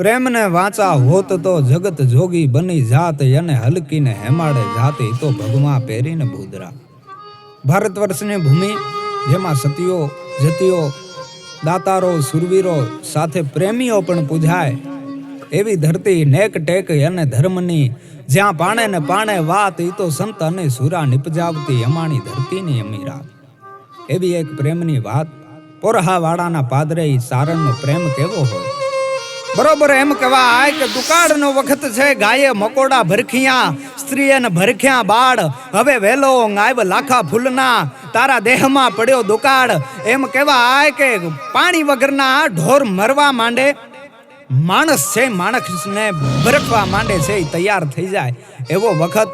પ્રેમને વાંચા હોત તો જગત જોગી બની જાત, અને હલકીને હેમાડે જાતી તો ભગવા પહેરીને ભૂદરા. ભારત વર્ષની ભૂમિ જેમાં સતીઓ જતીઓ દાતારો સુરવીરો સાથે પ્રેમીઓ પણ પૂજાય એવી ધરતી નેક ટેક અને ધર્મની, જ્યાં પાણે ને પાણે વાત ઈ તો સંત અને સુરા નિપજાવતી અમાણી ધરતીની અમીરાત. એવી એક પ્રેમની વાત પોરહાવાડાના પાદરે સારણનો પ્રેમ કેવો હોય. બરોબર એમ કહેવાય કે દુકાળનો વખત છે, ગાયે મકોડા ભરખિયા, સ્ત્રીએ ભરખ્યા બાળ. હવે વેલો ગાયબ લાખા ફૂલના, તારા દેહમાં પડ્યો દુકાળ. એમ કહેવાય કે પાણી વગરના ઢોર મરવા માંડે, માણસ છે માણસને ભરખવા માંડે છે, તૈયાર થઈ જાય એવો વખત.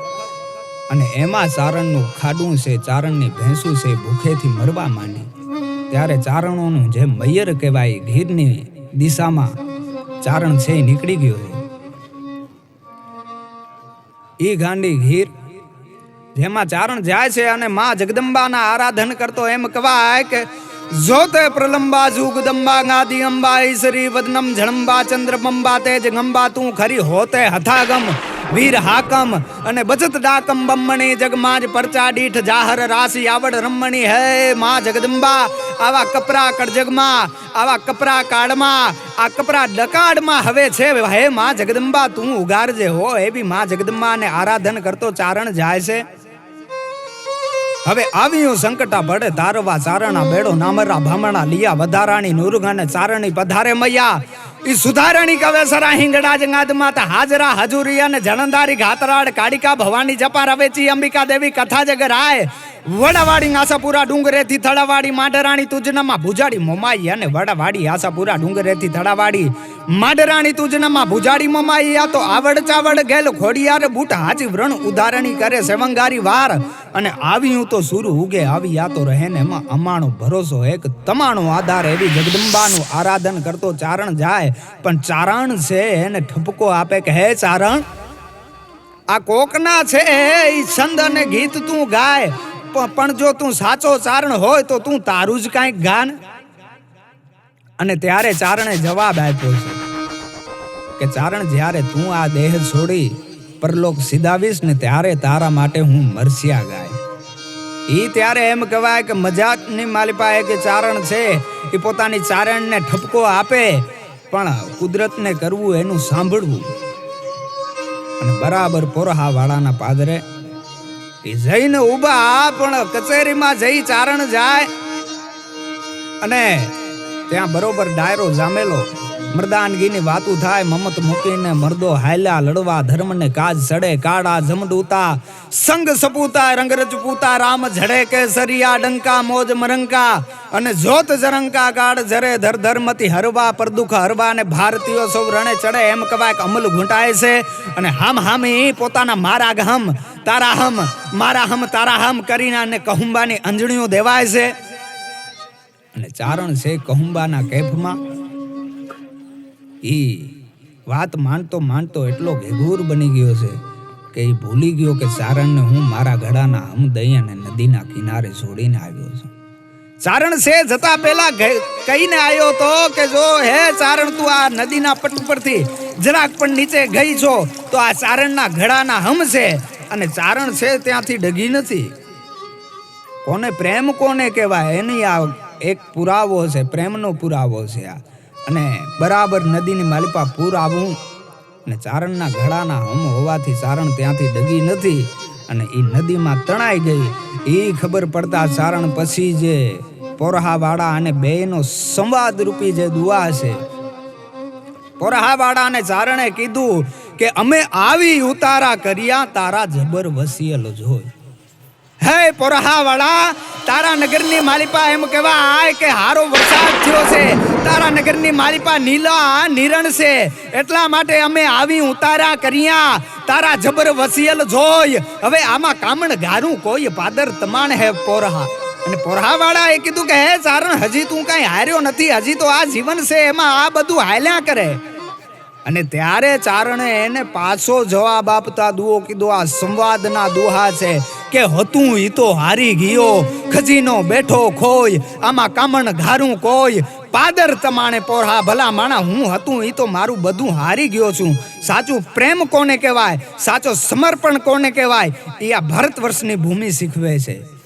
અને એમાં ચારણનું ખાડું છે, ચારણની ભેંસું છે ભૂખેથી મરવા માંડી. ત્યારે ચારણોનું જે મૈયર કહેવાય ગીરની દિશામાં ચારણ છે નીકળી ગયો છે. ઈ ગાંડી ગીર જેમાં ચારણ જાય છે અને માં જગદંબાના આરાધન કરતો. એમ કહેવાય કે જોતે પ્રલંબા જુગદંબા ગાદી અંબા ઈસરી વદનમ ઝળંબા ચંદ્રબંબા તેજ ગંબા, તું ખરી હોતે હથાગમ વીર હાકમ અને બચત ડાકમ બમ્મણી, જગમાજ પરચા દીઠ જાહર રાશિ આવડ રમણી. હે માં જગદંબા, આવા કપરા કડજગમાં, આવા કપરા કાળમાં, આ કપરા ડકાડમાં હવે છે. હે માં જગદંબા તું ઉગારજે હો. એવી માં જગદંબાને આરાધન કરતો ચારણ જાય છે. હવે આવ્યું સંકટા પડે તારવા ચારણા બેડો, નામરા ભામણા લિયા વધારાણી નુરગાને ચારણી પધારે મૈયા. ઈ સુધારણી કવે સરા હિંગડા જંગાદ માતા હાજરા હજુરી અને જણંદારી ઘાતરાડ કાળિકા ભવાની જપા રવેચી અંબિકા દેવી કથા જગરાય. વડાવાડી આશાપુરા ડુંગરેથી થડાવાડી માઢરાણી તુજનામાં ભુજાડી મોમાઈ, અને વડાવાડી આશાપુરા ડુંગરેથી થડાવાડી માઢરાણી તુજનામાં ભુજાડી મોમાઈ. આ તો આવડ ચાવડ ગેલ ખોડિયાર બૂટ હાજી વ્રણ ઉદારણી કરે સેવંગારી વાર. અને આવ્યું તો સુર ઉગે આવી, આ તો રહે ને એમાં અમાણો ભરોસો એક તમાણો આધાર. એવી જગદંબાનું આરાધન કરતો ચારણ જાય. પણ ચારણ છે એને ઠપકો આપે કે હે ચારણ, આ કોકના છે એ છંદ અને ગીત તું ગાય, પણ જો તું સાચો ચારણ હોય તો તું તારું જ કાંઈક ગાન. અને ત્યારે ચારણે જવાબ આપ્યો છે કે ચારણ, જ્યારે તું આ દેહ છોડી પરલોક સીધાવીશ ને ત્યારે તારા માટે હું મરસિયા ગાય. ઈ ત્યારે એમ કહેવાય કે મજાકની માલિપાએ કે ચારણ છે એ પોતાની ચારણને ઠપકો આપે, પણ કુદરતને કરવું એનું સાંભળવું. અને બરાબર પોરહા વાળાના પાદરે એ જઈને ઉભા, પણ કચેરીમાં જઈ ચારણ જાય અને ત્યાં બરોબર ડાયરો જામેલો, મર્દાનગીની વાતું થાય. મમત મૂકીને મર્દો હાલ્યા લડવા, ધર્મને કાજ સડે કાળા જમડૂતા, સંગ સપૂતા રંગરજ પૂતા, રામ ઝડે કે સરિયા ડંકા મોજ મરંકા, અને જોત જરંકા કાળ જરે ધર ધર્મતી હરવા, પરદુખ હરવા, અને ભારતીયો સૌ રણે ચડે. એમ કહેવાય કે અમલ ઘૂંટાય છે અને હામ હામી પોતાના મારા ગહમ તારા હમ મારા હમ તારા હમ કરીને અને કહુંબાની અંજણીઓ દેવાય છે. અને ચારણ છે કહુંબાના કેફમાં. ઈ વાત માનતો માનતો એટલો ઘેઘૂર બની ગયો છે કે એ ભૂલી ગયો કે ચારણને હું મારા ગળાના હમ દઈ અને નદીના કિનારે છોડીને આવ્યો છું. ચારણ છે જતા પહેલા કહીને આવ્યો તો કે જો હે ચારણ, તું આ નદીના પટ પરથી જરાક પણ નીચે ગઈ છો તો આ ચારણના ગળાના હમ છે. અને ચારણ છે ત્યાંથી ડગી નથી. કોને પ્રેમ કોને કહેવાય એની આ એક પુરાવો છે, પ્રેમનો પુરાવો છે આ. અને બરાબર નદીની માલિપા પૂર આવું અને ચારણના ગળાના હમ હોવાથી ચારણ ત્યાંથી ડગી નથી અને એ નદીમાં તણાઈ ગઈ. એ ખબર પડતા ચારણ પછી જે પોરહાવાળા અને બેયનો સંવાદ રૂપી જે દુઆ છે, પોરહાવાળા અને ચારણે કીધું કે અમે આવી ઉતારા કર્યા તારા જબર વસિયલ જોઈ. હે પોરહાવાળા, તારા નગરની માલિપા એમ કહેવાય કે હારો વરસાદ થયો છે, તારા નગરની માલિપા નીલા નિરણ છે, એટલા માટે અમે આવી ઉતારા કર્યા તારા જબર વસિયલ જોઈ. હવે આમાં કામણ ગારું કોઈ પાદર તમાણ હે પોરહા. અને પોરહાવાળા એ કીધું કે હે ચારણ, હજી તું કાંઈ હાર્યો નથી, હજી તો આ જીવન છે એમાં આ બધું હાલ્યા કરે. અને ત્યારે ચારણે એને પાછો જવાબ આપતા દુઓ કીધો, આ સંવાદના દુહા છે કે હતું ઈ તો હારી ગયો, ખજીનો બેઠો ખોય, આમાં કામણ ઘારું કોઈ, પાદર તમાણે પોઢા ભલા માણા હું હતું ઈ તો મારું બધું હારી ગયો છું. સાચું પ્રેમ કોને કહેવાય, સાચો સમર્પણ કોને કહેવાય, એ આ ભારત વર્ષની ભૂમિ શીખવે છે.